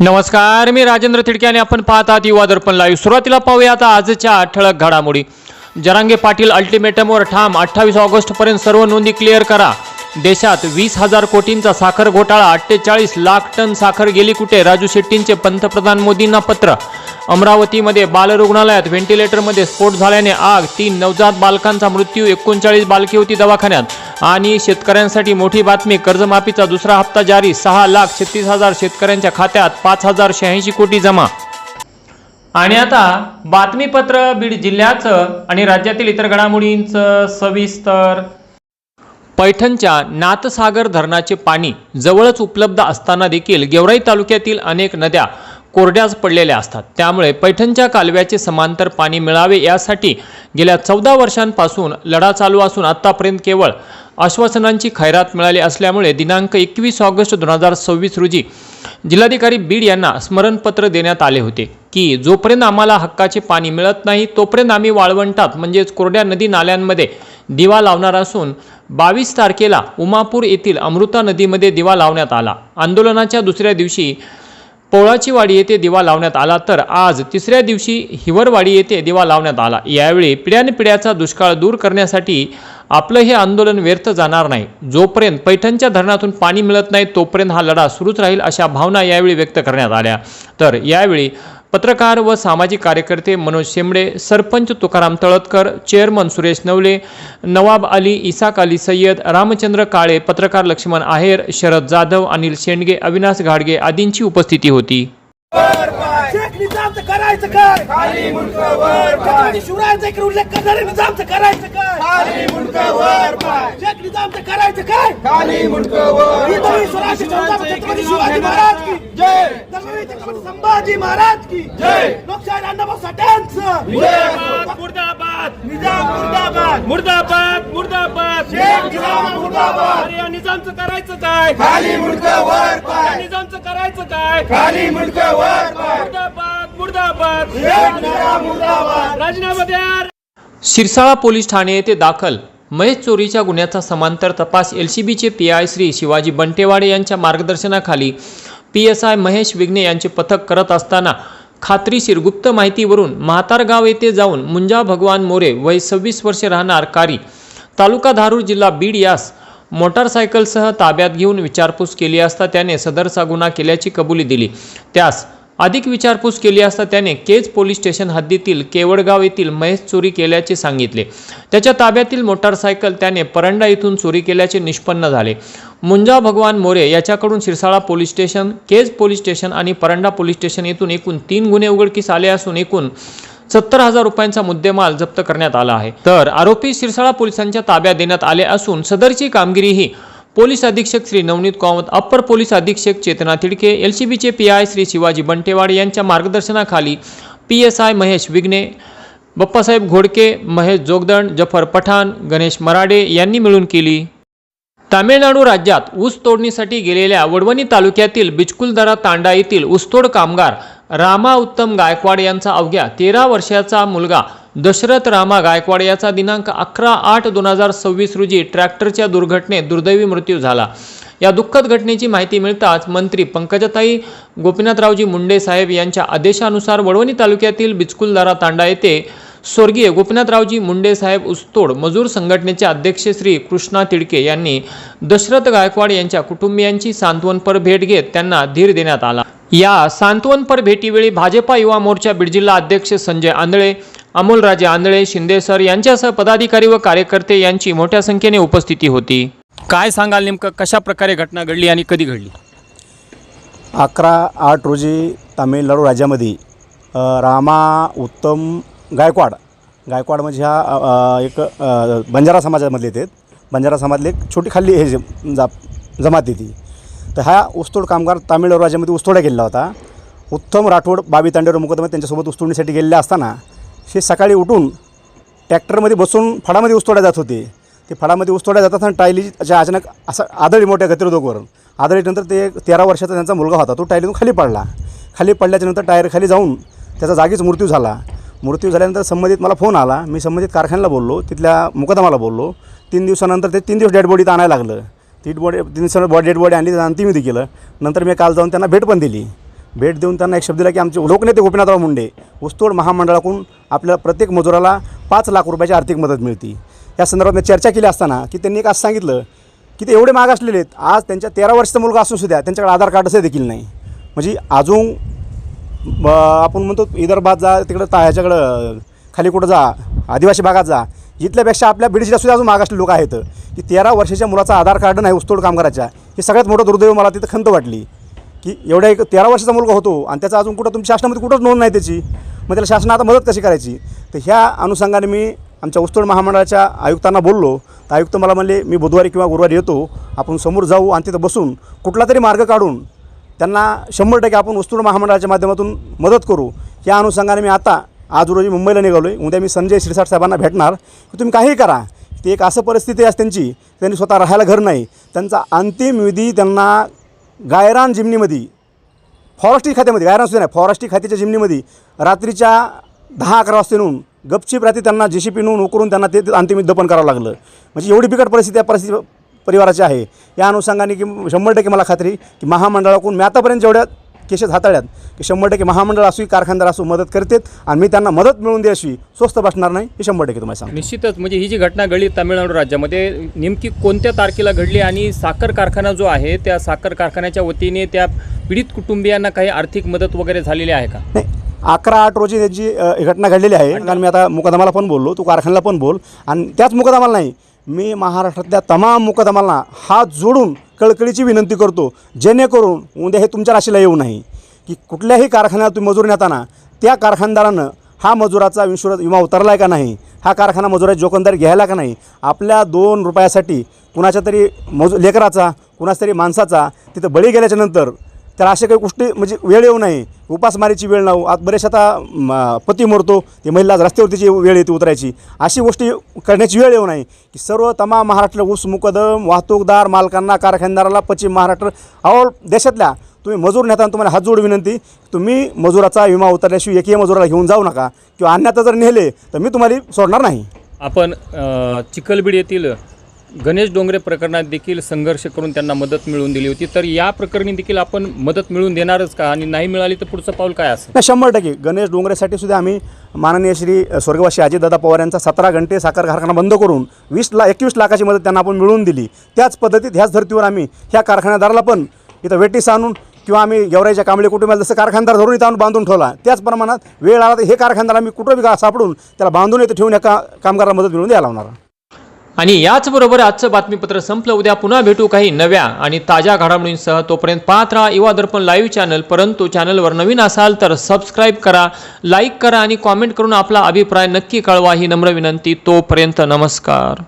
नमस्कार, मी राजेंद्र थिडके आणि आपण पाहत आहात युवा दर्पण लाईव्ह। सुरुवातीला पाहूया आता आजच्या ठळक घडामोडी। जरांगे पाटील अल्टिमेटमवर ठाम, 28 ऑगस्टपर्यंत सर्व नोंदी क्लिअर करा। देशात 20,000 कोटींचा साखर घोटाळा, 48 लाख टन साखर गेली कुठे? राजू शेट्टींचे पंतप्रधान मोदींना पत्र। अमरावतीमध्ये बालरुग्णालयात व्हेंटिलेटरमध्ये स्फोट झाल्याने आग, 3 नवजात बालकांचा मृत्यू, 39 बालके होती दवाखान्यात। आणि शेतकऱ्यांसाठी मोठी बातमी, कर्जमाफीचा दुसरा हप्ता जारी, 6,36,000 शेतकऱ्यांच्या खात्यात 5,086 कोटी जमा। आणि आता बातमीपत्र बीड जिल्ह्याचं आणि राज्यातील इतर घडामोडींचं सविस्तर। पैठणच्या नाथसागर धरणाचे पाणी जवळच उपलब्ध असताना देखील गेवराई तालुक्यातील अनेक नद्या कोरड्याच पडलेल्या असतात। त्यामुळे पैठणच्या कालव्याचे समांतर पाणी मिळावे यासाठी गेल्या 14 वर्षांपासून लढा चालू असून आतापर्यंत केवळ आश्वासनांची खैरात मिळाली असल्यामुळे दिनांक 21 ऑगस्ट 2026 रोजी जिल्हाधिकारी बीड यांना स्मरणपत्र देण्यात आले होते की जोपर्यंत आम्हाला हक्काचे पाणी मिळत नाही तोपर्यंत आम्ही वाळवंटात म्हणजेच कोरड्या नदी नाल्यांमध्ये दिवा लावणार असून 22 तारखेला उमापूर येथील अमृता नदीमध्ये दिवा लावण्यात आला। आंदोलनाच्या दुसऱ्या दिवशी पोळाचीवाडी येथे दिवा लावण्यात आला, तर आज तिसऱ्या दिवशी हिवरवाडी येथे दिवा लावण्यात आला। यावेळी पिढ्यानपिढ्याचा दुष्काळ दूर करण्यासाठी आपलं हे आंदोलन व्यर्थ जाणार नाही। जोपर्यंत पैठणच्या धरणातून पाणी मिळत नाही तोपर्यंत हा लढा सुरूच राहील, अशा भावना यावेळी व्यक्त करण्यात आल्या। तर यावेळी पत्रकार व सामाजिक कार्यकर्ते मनोज शेंबडे, सरपंच तुकाराम तळतकर, चेअरमन सुरेश नवले, नवाब अली, इसाक अली सय्यद, रामचंद्र काळे, पत्रकार लक्ष्मण आहेर, शरद जाधव, अनिल शेंडगे, अविनाश घाडगे आदींची उपस्थिती होती। शेख निजामचं करायचं काय? खाली मुंडकावर पाय. शिवरायांचा एक उल्लेख करणारे निजामचं करायचं काय? खाली मुंडकावर पाय. शेख निजामचं करायचं काय? खाली मुंडकावर. हिंदवी स्वराज्य छत्रपती शिवाजी महाराज की जय. धर्मवीर छत्रपती संभाजी महाराज की जय. लोकशाही अण्णाभाऊ साठ्यांचं मुर्दाबाद. निजाम मुर्दाबाद. मुर्दाबाद मुर्दाबाद. शेख निजाम मुर्दाबाद. अरे निजामचं करायचं काय? खाली मुंडकावर पाय. निजामचं करायचं काय? खाली मुंडकावर पाय. राजीनामा द्या। शिरसाळा पोलीस ठाणे येथे दाखल महेश चोरीच्या गुन्ह्याचा समांतर तपास एलसीबीचे पीआय श्री शिवाजी बंटेवाडे यांच्या मार्गदर्शनाखाली पीएसआय महेश विघ्ने यांचे पथक करत असताना खात्रीशीर गुप्त माहितीवरून म्हातारगाव येथे जाऊन मुंजा भगवान मोरे वय 26 वर्षे राहणार कारी, तालुका धारूर, जिल्हा बीड यास मोटारसायकलसह ताब्यात घेऊन विचारपूस केली असता त्याने सदरचा गुन्हा केल्याची कबुली दिली। त्यास अधिक विचारपूस केली असता त्याने केज पोलीस स्टेशन हद्दीतील केवडगाव येथील महेश चोरी केल्याचे सांगितले। त्याच्या ताब्यातील मोटारसायकल त्याने परंडा येथून चोरी केल्याचे निष्पन्न झाले। मुंजा भगवान मोरे याच्याकडून Shirsala police station, Kej police station आणि परंडा पोलीस स्टेशन येथून एकूण 3 गुन्हे उघडकीस आले असून एकूण 70,000 रुपयांचा मुद्देमाल जप्त करण्यात आला आहे। तर आरोपी शिरसाळा पोलिसांच्या ताब्यात देण्यात आले असून सदरची कामगिरी ही पोलीस अधीक्षक श्री नवनीत कामत, अप्पर पोलीस अधीक्षक चेतना तिडके, एलसीबीचे पीआय श्री शिवाजी बंटेवाडे यांच्या मार्गदर्शनाखाली पीएसआय महेश विघ्ने, बप्पासाहेब घोडके, महेश जोगदंड, जफर पठाण, गणेश मराडे यांनी मिळून केली। तामिळनाडू राज्यात ऊस तोडणीसाठी गेलेल्या वडवणी तालुक्यातील बिचकुलदरा तांडा येथील ऊसतोड कामगार रामा उत्तम गायकवाड यांचा अवघ्या 13 वर्षाचा मुलगा दशरथ रामा गायकवाड याचा दिनांक 11/8/2026 रोजी ट्रॅक्टरच्या दुर्घटनेत दुर्दैवी मृत्यू झाला। या दुःखद घटनेची माहिती मिळताच मंत्री पंकजाताई गोपीनाथरावजी मुंडे साहेब यांच्या आदेशानुसार वडवणी तालुक्यातील बिचकुलदरा तांडा येथे स्वर्गीय गोपीनाथरावजी मुंडे साहेब ऊसतोड मजूर संघटनेचे अध्यक्ष श्री कृष्णा तिडके यांनी दशरथ गायकवाड यांच्या कुटुंबियांची सांत्वनपर भेट घेत त्यांना धीर देण्यात आला। या सांत्वनपर भेटीवेळी भाजपा युवा मोर्चा बीड जिल्हा अध्यक्ष संजय आंधळे, अमोलराजे आंधळे, शिंदे सर यांच्यासह पदाधिकारी व कार्यकर्ते यांची मोठ्या संख्येने उपस्थिती होती। काय सांगाल, नेमकं कशा प्रकारे घटना घडली आणि कधी घडली? 11/8 रोजी तामिळनाडू राज्यामध्ये रामा उत्तम गायकवाड म्हणजे हा एक बंजारा समाजामधले आहेत। बंजारा समाजातले एक छोटी खाल्ली हे जमात ती। तर हा ऊसतोड कामगार तामिळनाडू राज्यामध्ये ऊसतोडा गेलेला होता। उत्तम राठोड बाबी तांडेवर मुकदमे त्यांच्यासोबत ऊसतोडणीसाठी गेलेले असताना हे सकाळी उठून ट्रॅक्टरमध्ये बसून फडामध्ये ऊसतोड्या जात होते। ते फडामध्ये ऊसतोड्या जात असताना टायलीच्या अचानक असं आदळी मोठ्या गतिरोधकवरून आदळीनंतर ते 13 वर्षाचा त्यांचा मुलगा होता, तो टायलीतून खाली पडला। खाली पडल्याच्यानंतर टायर खाली जाऊन त्याचा जागीच मृत्यू झाला। मृत्यू झाल्यानंतर संबंधित मला फोन आला, मी संबंधित कारखान्याला बोललो, तिथल्या मुकदमाला बोललो। 3 दिवसानंतर ते 3 दिवस डेड बॉडी आणायला लागलं। ती डेड बॉडी आणली, त्यांना अंतिमविधी केलं। नंतर मी काल जाऊन त्यांना भेट पण दिली। भेट देऊन त्यांना एक शब्द दिला की आमचे लोकनेते गोपीनाथराव मुंडे ऊसतोड महामंडळाकडून आपल्या प्रत्येक मजुराला 5 लाख रुपयाची आर्थिक मदत मिळते. या संदर्भात चर्चा केली असताना की त्यांनी एक असं सांगितलं की ते एवढे महाग असलेले आहेत, आज त्यांच्या 13 वर्षाचा मुलगा असून सुद्धा त्यांच्याकडे आधार कार्डचं देखील नाही. म्हणजे अजून आपण म्हणतो विदर्भात जा, तिकडं ह्याच्याकडं खाली कुठं जा, आदिवासी भागात जा, इथल्यापेक्षा आपल्या बीड जिल्ह्यात सुद्धा अजून मागासले लोक आहेत की 13 वर्षाच्या मुलाचा आधार कार्ड नाही ऊसतोड कामगाराच्या. हे सगळ्यात मोठं दुर्दैव मला तिथं खंत वाटली की एवढ्या एक 13 वर्षाचा मुलगा होतो आणि त्याचा अजून कुठं तुमच्या शासनामध्ये कुठंच नोंद नाही त्याची, मग त्याला शासनात आता मदत कशी करायची. तर ह्या अनुषंगाने मी आमच्या ऊसतोड महामंडळाच्या आयुक्तांना बोललो, तर आयुक्त मला म्हणले मी बुधवारी किंवा गुरुवारी येतो, आपण समोर जाऊ आणि तिथं बसून कुठला तरी मार्ग काढून त्यांना 100% आपण ऊसतोड महामंडळाच्या माध्यमातून मदत करू. या अनुषंगाने मी आता आज रोजी मुंबईला निघालो आहे. उद्या मी संजय शिरसाट साहेबांना भेटणार की तुम्ही काहीही करा. ती एक असं परिस्थिती आहे त्यांची, त्यांनी स्वतः राहायला घर नाही, त्यांचा अंतिम विधी त्यांना गायरान जिमनीमध्ये, फॉरेस्ट्री खात्यामध्ये, गायरान सुद्धा नाही, फॉरेस्ट्री खात्याच्या जिमनीमध्ये रात्रीच्या 10-11 वाजता येऊन गपचीप रात्री त्यांना JCP नेऊन उकरून त्यांना ते अंतिम दफन करावं लागलं. म्हणजे एवढी बिकट परिस्थिती या परिवाराची आहे. या अनुषंगाने की 100% मला खात्री की महामंडळाकडून मी आतापर्यंत जेवढ्या केसेस हाताळ्यात की 100% महामंडळ असू कारखानदार असू मदत करतात आणि मी त्यांना मदत मिळवून दे अशी स्वस्त बसणार नाही, हे 100% तुम्हाला सांगतो. निश्चितच म्हणजे ही जी घटना घडली तामिळनाडू राज्यामध्ये नेमकी कोणत्या तारखेला घडली आणि साखर कारखाना जो आहे त्या साखर कारखान्याच्या वतीने त्या पीडित कुटुंबियांना काही आर्थिक मदत वगैरे झालेली आहे का? नाही, 11-8 रोजी त्याची घटना घडलेली आहे. कारण मी आता मुकदमाला पण बोललो, तू कारखान्याला पण बोल, आणि त्याच मुकदमाला नाही, मी महाराष्ट्रातल्या तमाम मुकदमांना हात जोडून कळकळीची विनंती करतो जेणेकरून उद्या हे तुमच्या राशीला येऊ नाही की कुठल्याही कारखान्यात तुम्ही मजूर नेताना त्या कारखानदारानं हा मजुराचा विमा उतरला आहे का नाही, हा कारखाना मजुराची जोखंदारी घ्यायला का नाही. आपल्या 2 रुपयासाठी कुणाच्या तरी लेकराचा, कुणाच तरी माणसाचा तिथं बळी गेल्याच्यानंतर तर अशा काही गोष्टी म्हणजे वेळ येऊ नये, उपासमारीची वेळ नऊ. आज बरेचशा आता पती मरतो, ती महिला रस्त्यावरतीची वेळ येते उतरायची, अशी गोष्टी करण्याची वेळ येऊ नये की सर्व तमाम महाराष्ट्र ऊस मुकदम वाहतूकदार मालकांना, कारखानदाराला, पश्चिम महाराष्ट्र ऑल देशातल्या तुम्ही मजूर नेताना तुम्हाला हात जोड विनंती, तुम्ही मजुराचा विमा उतरल्याशिवाय एकही मजुराला घेऊन जाऊ नका किंवा अन्यथा जर नेले तर मी तुम्हाला सोडणार नाही. आपण चिखलबीड येथील गणेश डोंगरे प्रकरणात देखील संघर्ष करून त्यांना मदत मिळवून दिली होती, तर या प्रकरणी देखील आपण मदत मिळवून देणारच का आणि नाही मिळाली तर पुढचं पाऊल काय असेल? नाही, 100% गणेश डोंगरेसाठी सुद्धा आम्ही माननीय श्री स्वर्गवासी अजितदादा पवार यांचा 17 घंटे साखर कारखाना बंद करून 21 लाखाची मदत त्यांना आपण मिळवून दिली. त्याच पद्धतीत ह्याच धर्तीवर आम्ही ह्या कारखान्यादाराला पण इथं वेटीस आणून किंवा आम्ही गेवराईच्या कांबळे कुटुंबाला जसं कारखानदार धरून इथं आणून बांधून ठेवला, त्याच प्रमाणात वेळ आला तर हे कारखानदार आम्ही कुठं बी सापडून त्याला बांधून इथं ठेवून एका कामगाराला मदत मिळवून द्यायला लावणार. आणि याचबरोबर आजचं बातमीपत्र संपलं. उद्या पुन्हा भेटू काही नव्या आणि ताज्या घडामोडींसह. तोपर्यंत पाहत राहा युवा दर्पण लाईव्ह चॅनल. परंतु चॅनलवर नवीन असाल तर सबस्क्राईब करा, लाईक करा आणि कॉमेंट करून आपला अभिप्राय नक्की कळवा ही नम्र विनंती. तोपर्यंत नमस्कार.